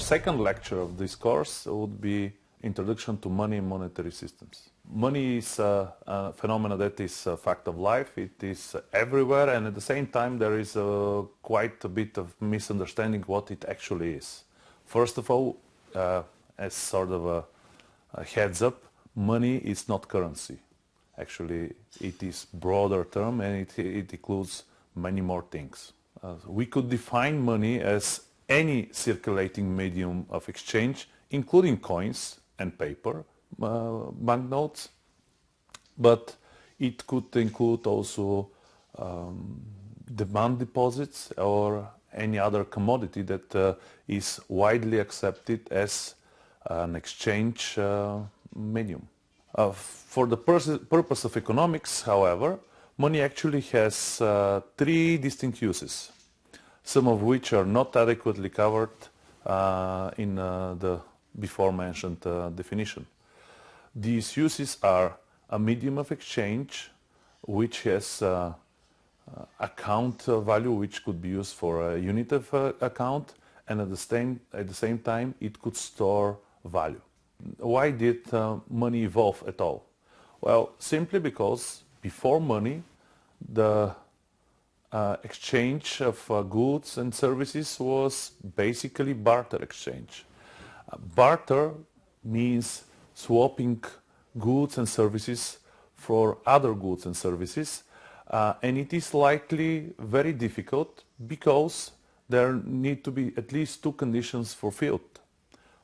second lecture of this course would be Introduction to Money and Monetary Systems. Money is a phenomenon that is a fact of life. It is everywhere, and at the same time there is quite a bit of misunderstanding what it actually is. First of all, as sort of a heads up, money is not currency. Actually, it is broader term, and it includes many more things. We could define money as any circulating medium of exchange, including coins and paper, banknotes, but it could include also demand deposits or any other commodity that is widely accepted as an exchange medium. For the purpose of economics, however, money actually has three distinct uses, some of which are not adequately covered in the before mentioned definition. These uses are a medium of exchange which has account value which could be used for a unit of account, and at the same time it could store value. Why did money evolve at all? Well, simply because before money the exchange of goods and services was basically barter exchange. Barter means swapping goods and services for other goods and services, and it is likely very difficult because there need to be at least two conditions fulfilled.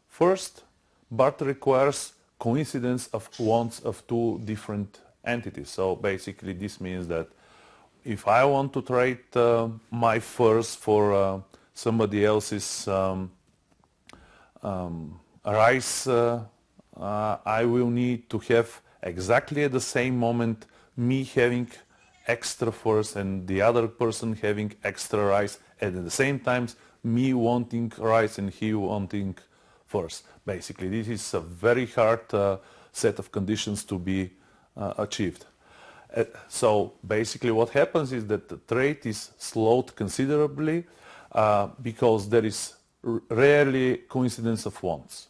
First, barter requires coincidence of wants of two different entities. So basically this means that if I want to trade my furs for somebody else's rice, I will need to have exactly at the same moment me having extra furs and the other person having extra rice, and at the same time me wanting rice and he wanting furs. Basically this is a very hard set of conditions to be achieved. So basically what happens is that the trade is slowed considerably because there is rarely coincidence of wants.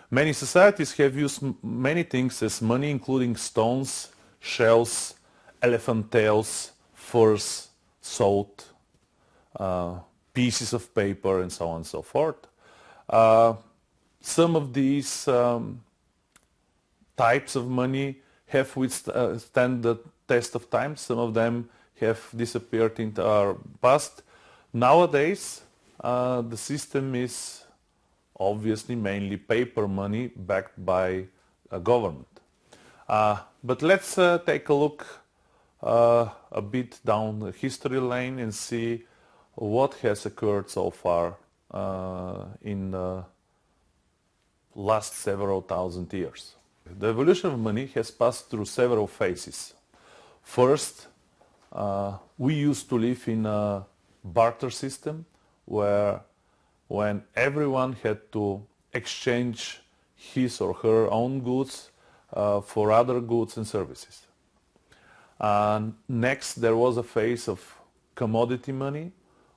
Many societies have used many things as money, including stones, shells, elephant tails, furs, salt, pieces of paper, and so on and so forth. Some of these types of money have withstand the test of time. Some of them have disappeared into our past. Nowadays, the system is obviously mainly paper money backed by a government. But let's take a look a bit down the history lane and see what has occurred so far in the last several thousand years. The evolution of money has passed through several phases. First, we used to live in a barter system where when everyone had to exchange his or her own goods for other goods and services. Next, there was a phase of commodity money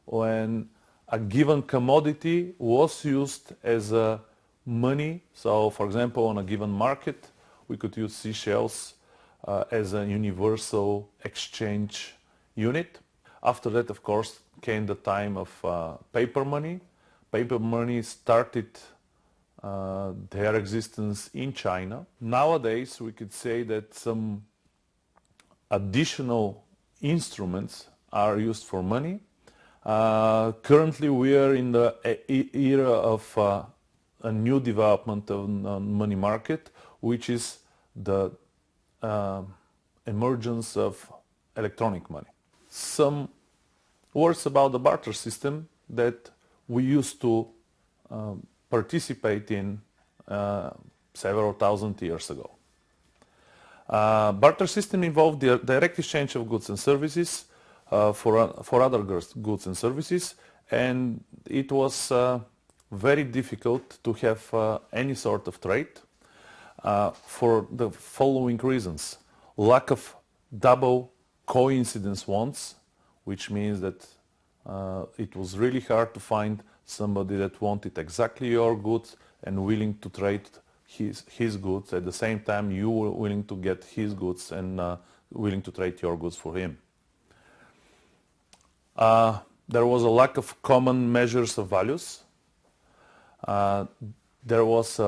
when a given commodity was used as a money. So, for example, on a given market, we could use seashells as a universal exchange unit. After that, of course, came the time of paper money. Paper money started their existence in China. Nowadays, we could say that some additional instruments are used for money. Currently, we are in the era of a new development of the money market, which is the emergence of electronic money. Some words about the barter system that we used to participate in several thousand years ago. Barter system involved the direct exchange of goods and services for other goods and services, and it was very difficult to have any sort of trade for the following reasons. Lack of double coincidence wants, which means that it was really hard to find somebody that wanted exactly your goods and willing to trade his goods. At the same time, you were willing to get his goods and willing to trade your goods for him. There was a lack of common measures of values. There was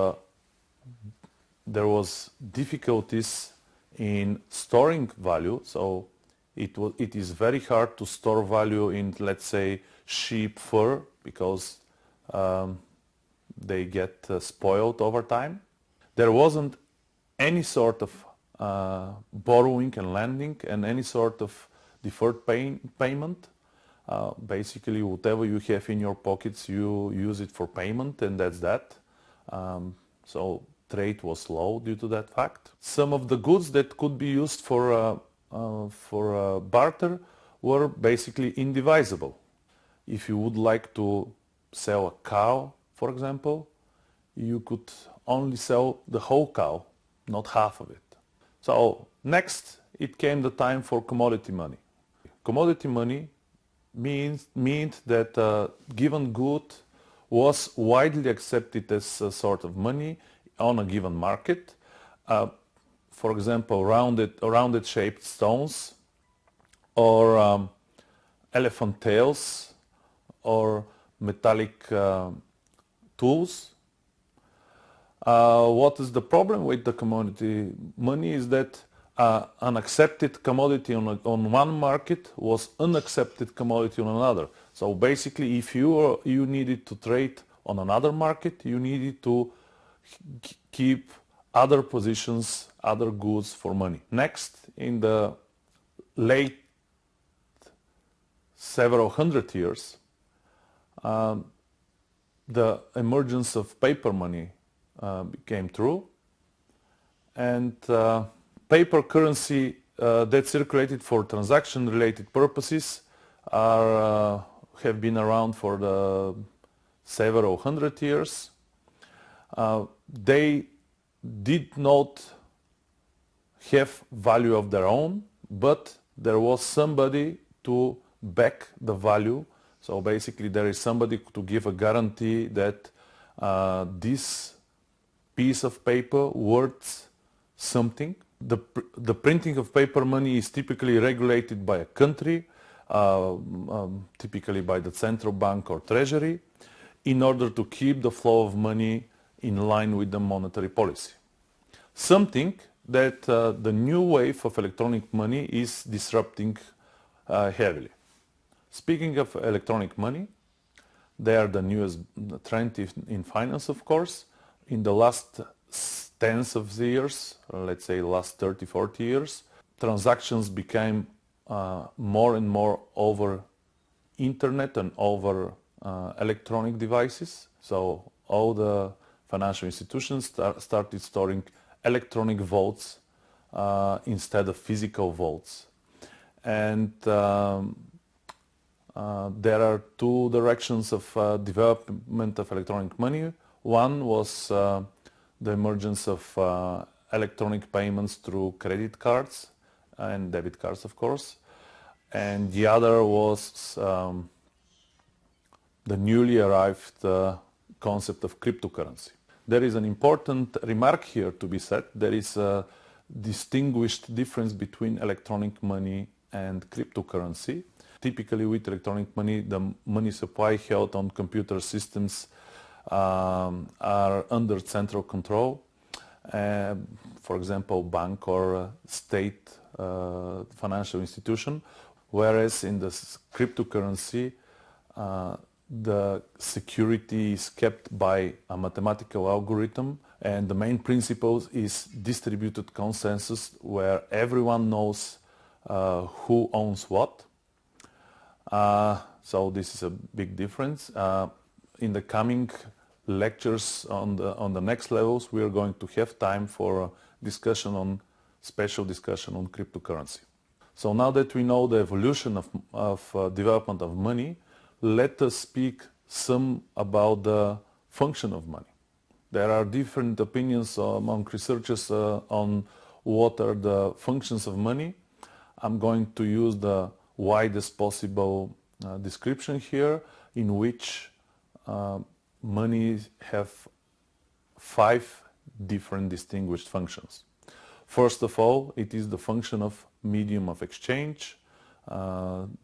difficulties in storing value, so it is very hard to store value in, let's say, sheep fur, because they get spoiled over time. There wasn't any sort of borrowing and lending and any sort of deferred payment. Basically, whatever you have in your pockets, you use it for payment, and that's that. So trade was slow due to that fact. Some of the goods that could be used for barter were basically indivisible. If you would like to sell a cow, for example, you could only sell the whole cow, not half of it. So next, it came the time for commodity money. Commodity money meant that a given good was widely accepted as a sort of money on a given market. For example, rounded shaped stones, or elephant tails, or metallic tools. What is the problem with the commodity money is that an accepted commodity on one market was unaccepted commodity on another. So basically, if you needed to trade on another market, you needed to keep other positions, other goods for money. Next, in the late several hundred years, the emergence of paper money became true, and paper currency that circulated for transaction-related purposes have been around for the several hundred years. They did not have value of their own, but there was somebody to back the value. So basically, there is somebody to give a guarantee that this piece of paper worth something. The printing of paper money is typically regulated by a country, typically by the central bank or treasury, in order to keep the flow of money in line with the monetary policy. Something that the new wave of electronic money is disrupting heavily. Speaking of electronic money, they are the newest trend in finance, of course. In the last tens of years, let's say last 30, 40 years, transactions became more and more over internet and over electronic devices. So all the financial institutions started storing electronic vaults instead of physical vaults. And there are two directions of development of electronic money. One was the emergence of electronic payments through credit cards and debit cards, of course. And the other was the newly arrived concept of cryptocurrency. There is an important remark here to be said. There is a distinguished difference between electronic money and cryptocurrency. Typically, with electronic money, the money supply held on computer systems are under central control. For example, bank or state financial institution. Whereas in the cryptocurrency, the security is kept by a mathematical algorithm, and the main principle is distributed consensus, where everyone knows who owns what. So this is a big difference. In the coming lectures on the next levels, we are going to have time for special discussion on cryptocurrency. So now that we know the evolution of development of money, let us speak some about the function of money. There are different opinions among researchers on what are the functions of money. I'm going to use the widest possible description here, in which money have 5 different distinguished functions. First of all, it is the function of medium of exchange.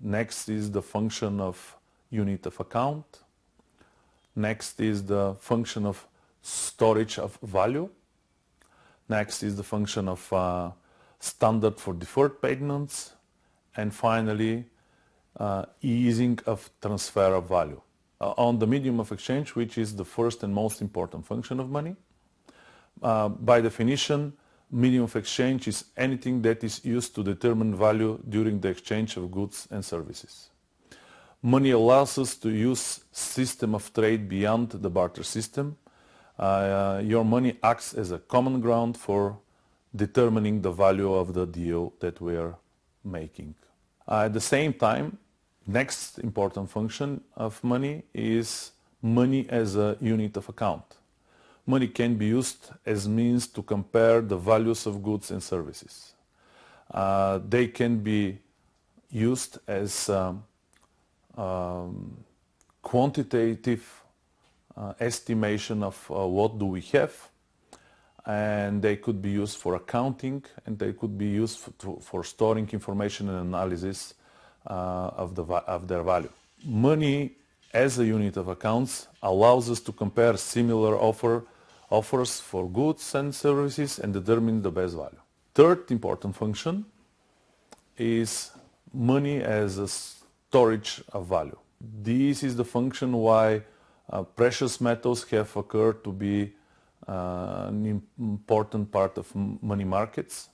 Next is the function of unit of account. Next is the function of storage of value. Next is the function of standard for deferred payments. And finally, easing of transfer of value. On the medium of exchange, which is the first and most important function of money, by definition, medium of exchange is anything that is used to determine value during the exchange of goods and services. Money allows us to use system of trade beyond the barter system. Your money acts as a common ground for determining the value of the deal that we are making. At the same time, next important function of money is money as a unit of account. Money can be used as means to compare the values of goods and services. They can be used as quantitative estimation of what do we have, and they could be used for accounting, and they could be used for storing information and analysis of their value. Money as a unit of accounts allows us to compare similar offers for goods and services and determine the best value. Third important function is money as a storage of value. This is the function why precious metals have occurred to be an important part of money markets,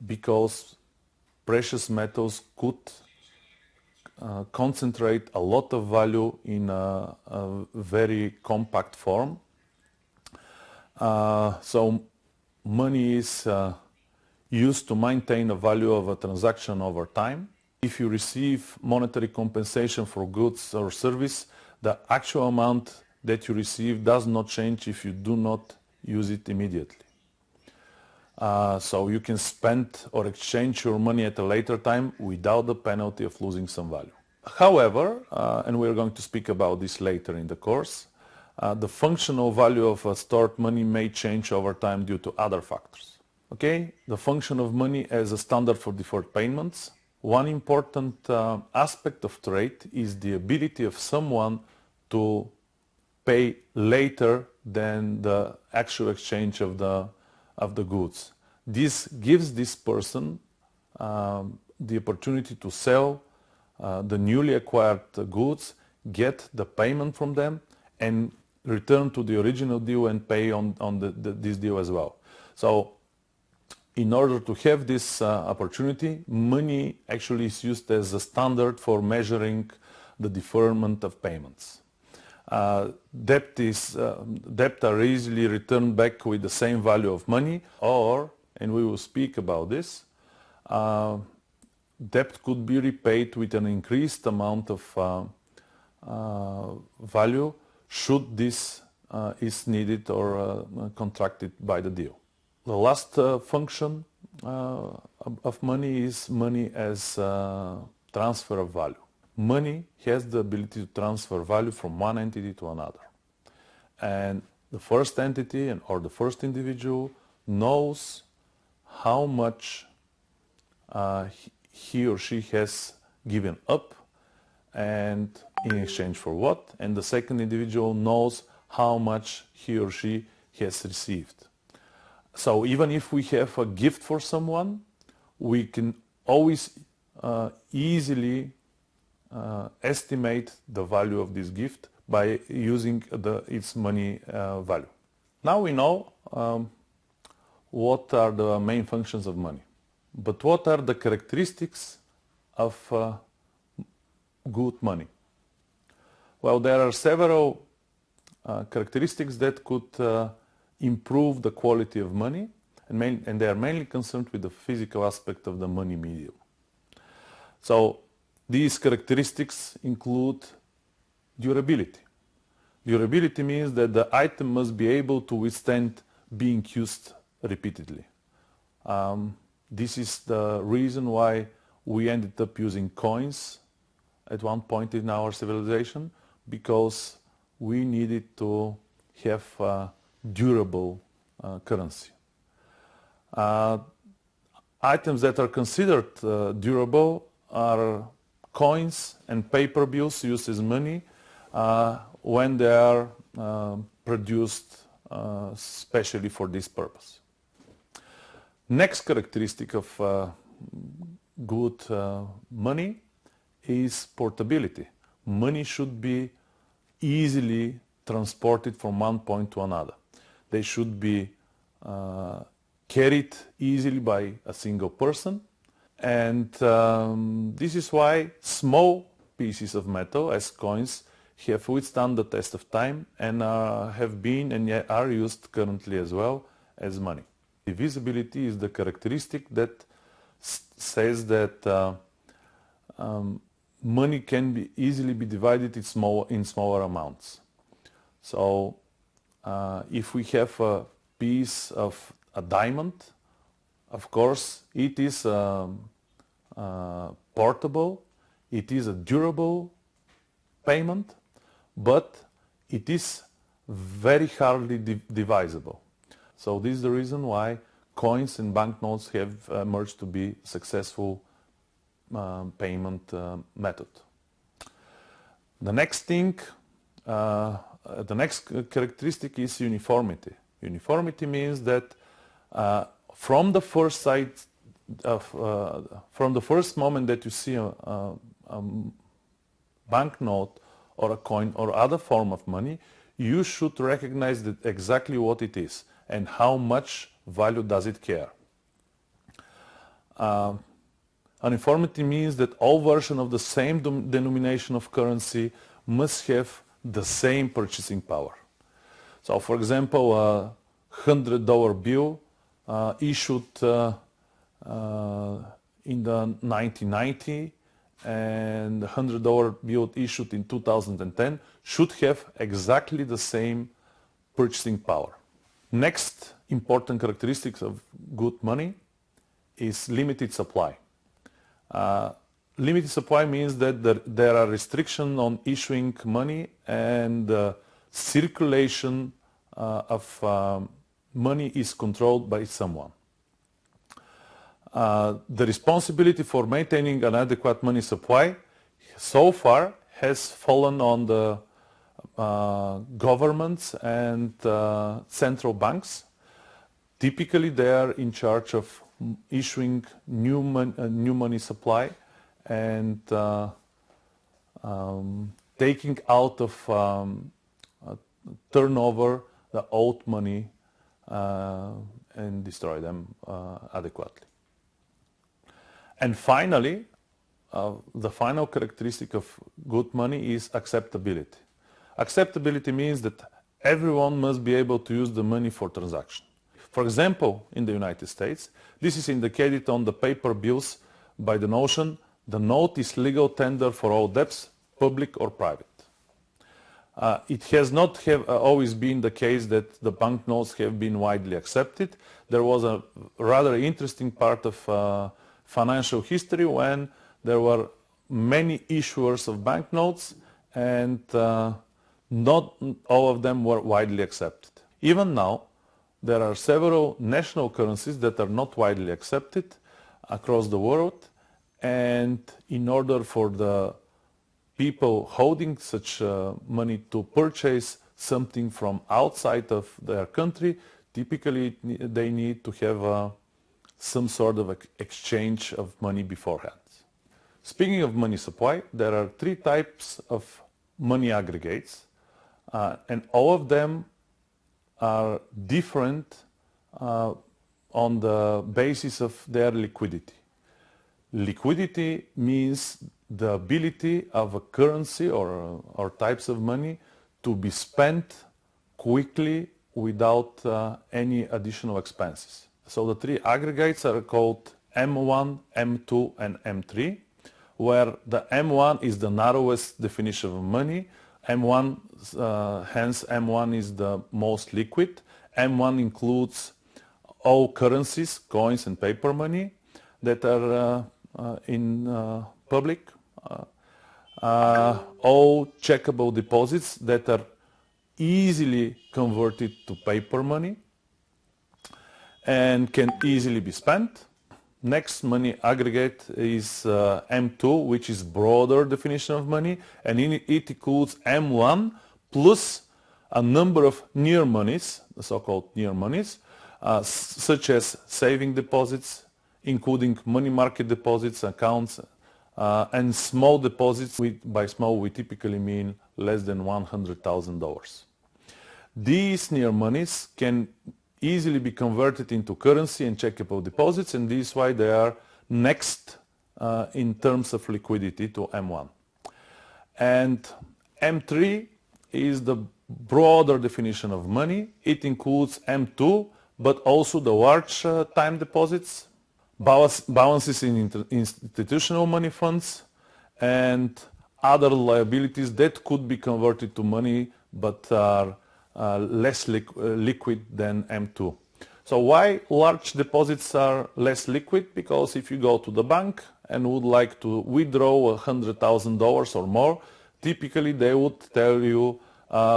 because precious metals could concentrate a lot of value in a very compact form. So money is used to maintain the value of a transaction over time. If you receive monetary compensation for goods or service, the actual amount that you receive does not change if you do not use it immediately. So you can spend or exchange your money at a later time without the penalty of losing some value. However, and we're going to speak about this later in the course, the functional value of stored money may change over time due to other factors. Okay, the function of money as a standard for deferred payments. One important aspect of trade is the ability of someone to pay later than the actual exchange of the goods. This gives this person the opportunity to sell the newly acquired goods, get the payment from them, and return to the original deal and pay on this deal as well. So in order to have this opportunity, money actually is used as a standard for measuring the deferment of payments. Debt are easily returned back with the same value of money, or, and we will speak about this, debt could be repaid with an increased amount of value should this is needed or contracted by the deal. The last function of money is money as transfer of value. Money has the ability to transfer value from one entity to another. And the first entity or the first individual knows how much he or she has given up and in exchange for what, and the second individual knows how much he or she has received. So even if we have a gift for someone, we can always easily estimate the value of this gift by using its money value. Now we know what are the main functions of money. But what are the characteristics of good money? Well, there are several characteristics that could improve the quality of money, and they are mainly concerned with the physical aspect of the money medium. So these characteristics include durability. Durability means that the item must be able to withstand being used repeatedly. This is the reason why we ended up using coins at one point in our civilization, because we needed to have durable currency. Items that are considered durable are coins and paper bills used as money when they are produced specially for this purpose. Next characteristic of good money is portability. Money should be easily transported from one point to another. They should be carried easily by a single person, and this is why small pieces of metal as coins have withstood the test of time and have been and are used currently as well as money. Divisibility is the characteristic that says that money can be easily be divided in smaller amounts. So if we have a piece of a diamond, of course it is portable, it is a durable payment, but it is very hardly divisible. So this is the reason why coins and banknotes have emerged to be successful payment method. The next thing, the next characteristic is uniformity. Uniformity means that from the first sight from the first moment that you see a banknote or a coin or other form of money, you should recognize that exactly what it is and how much value does it carry. Uniformity means that all versions of the same denomination of currency must have the same purchasing power. So, for example, a $100 bill issued in the 1990 and the $100 bill issued in 2010 should have exactly the same purchasing power. Next important characteristics of good money is limited supply. Limited supply means that there are restrictions on issuing money and circulation of money is controlled by someone. The responsibility for maintaining an adequate money supply so far has fallen on the governments and central banks. Typically they are in charge of issuing new money supply and taking out of turnover the old money and destroy them adequately. And finally, the final characteristic of good money is acceptability. Acceptability means that everyone must be able to use the money for transaction. For example, in the United States, this is indicated on the paper bills by the notion the note is legal tender for all debts, public or private. It has not always been the case that the banknotes have been widely accepted. There was a rather interesting part of financial history when there were many issuers of banknotes and not all of them were widely accepted. Even now, there are several national currencies that are not widely accepted across the world, and in order for the people holding such money to purchase something from outside of their country, typically they need to have some sort of exchange of money beforehand. Speaking of money supply, there are three types of money aggregates, and all of them are different on the basis of their liquidity. Liquidity means the ability of a currency or types of money to be spent quickly without any additional expenses. So the three aggregates are called M1, M2 and M3, where the M1 is the narrowest definition of money. Hence M1 is the most liquid. M1 includes all currencies, coins and paper money that are in public. all checkable deposits that are easily converted to paper money and can easily be spent. Next money aggregate is M2, which is broader definition of money, and it includes M1 plus a number of near monies, the so-called near monies, such as saving deposits, including money market deposits, accounts, and small deposits. By small, we typically mean less than $100,000. These near monies can easily be converted into currency and checkable deposits, and this is why they are next in terms of liquidity to M1. And M3 is the broader definition of money. It includes M2, but also the large time deposits, balances in institutional money funds, and other liabilities that could be converted to money but are less liquid than M2. So why large deposits are less liquid? Because if you go to the bank and would like to withdraw $100,000 or more, typically they would tell you,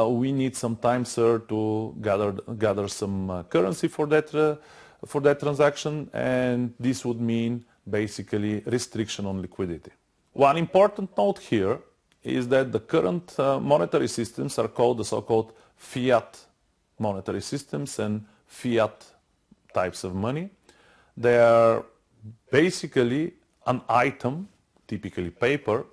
we need some time, sir, to gather some currency for that transaction, and this would mean basically restriction on liquidity. One important note here is that the current monetary systems are called the so-called fiat monetary systems and fiat types of money. They are basically an item, typically paper,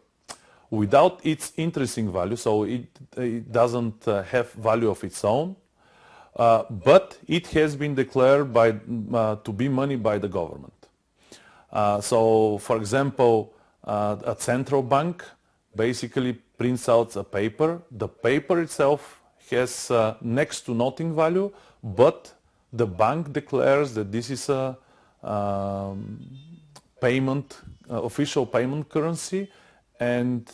without its intrinsic value, so it doesn't have value of its own, but it has been declared to be money by the government. So, for example, a central bank basically prints out a paper. The paper itself has next to nothing value, but the bank declares that this is a official payment currency, and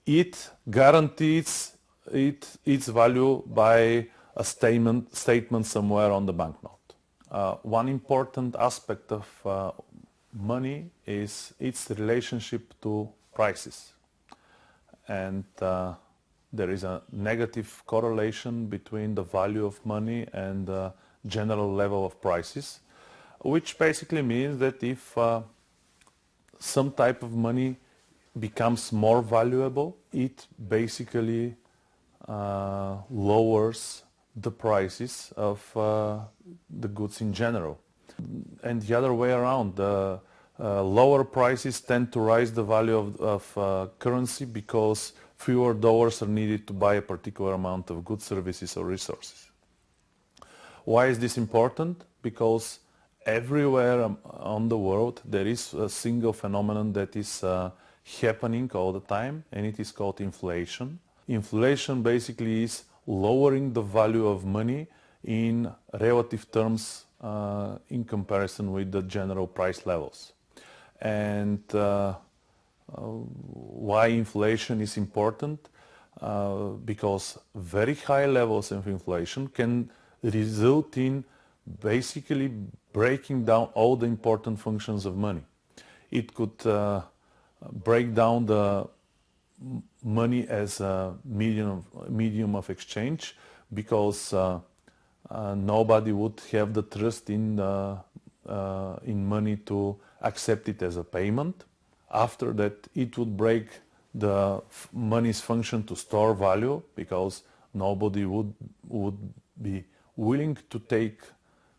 it guarantees its value by a statement somewhere on the banknote. One important aspect of money is its relationship to prices, and there is a negative correlation between the value of money and the general level of prices, which basically means that if some type of money becomes more valuable, it basically lowers the prices of the goods in general. And the other way around, lower prices tend to raise the value of currency because fewer dollars are needed to buy a particular amount of goods, services, or resources. Why is this important? Because everywhere on the world there is a single phenomenon that is happening all the time, and it is called inflation. Inflation basically is lowering the value of money in relative terms in comparison with the general price levels. And why inflation is important? Because very high levels of inflation can result in basically breaking down all the important functions of money. It could break down the money as a medium of exchange, because nobody would have the trust in money to accept it as a payment. After that, it would break the money's function to store value, because nobody would be willing to take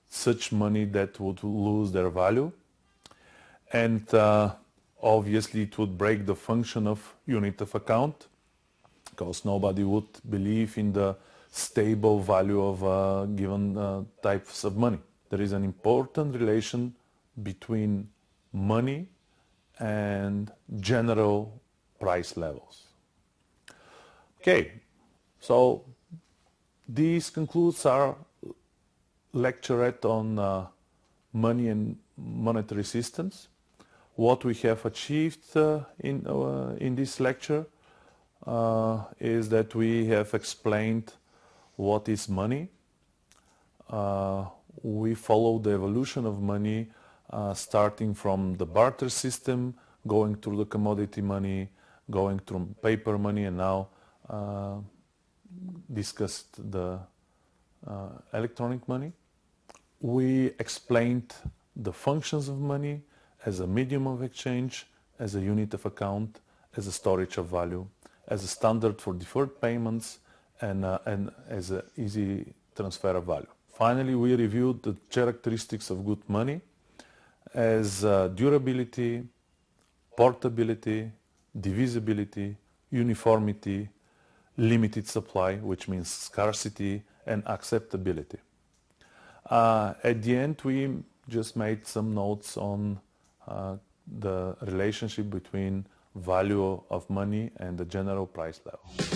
such money that would lose their value. And obviously it would break the function of unit of account, because nobody would believe in the stable value of given types of money. There is an important relation between money and general price levels. Okay, so this concludes our lecturette on money and monetary systems. What we have achieved in this lecture is that we have explained what is money. We follow the evolution of money starting from the barter system, going through the commodity money, going through paper money, and now discussed the electronic money. We explained the functions of money as a medium of exchange, as a unit of account, as a storage of value, as a standard for deferred payments, and as an easy transfer of value. Finally, we reviewed the characteristics of good money as durability, portability, divisibility, uniformity, limited supply, which means scarcity, and acceptability. At the end, we just made some notes on the relationship between value of money and the general price level.